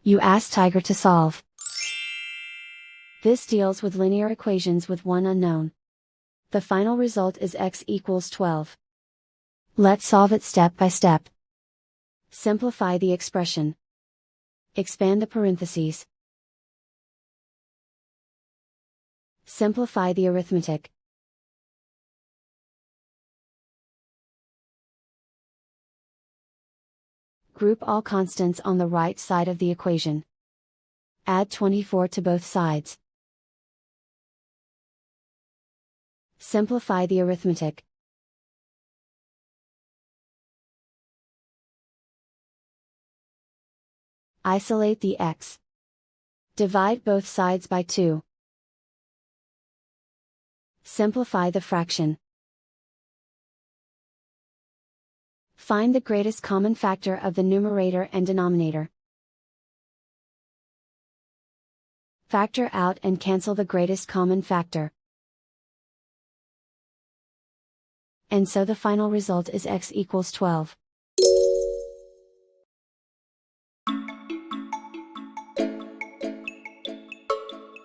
You ask Tiger to solve. This deals with linear equations with one unknown. The final result is x equals 12. Let's solve it step by step. Simplify the expression. Expand the parentheses. Simplify the arithmetic. Group all constants on the right side of the equation. Add 24 to both sides. Simplify the arithmetic. Isolate the x. Divide both sides by 2. Simplify the fraction. Find the greatest common factor of the numerator and denominator. Factor out and cancel the greatest common factor. And so the final result is x equals 12.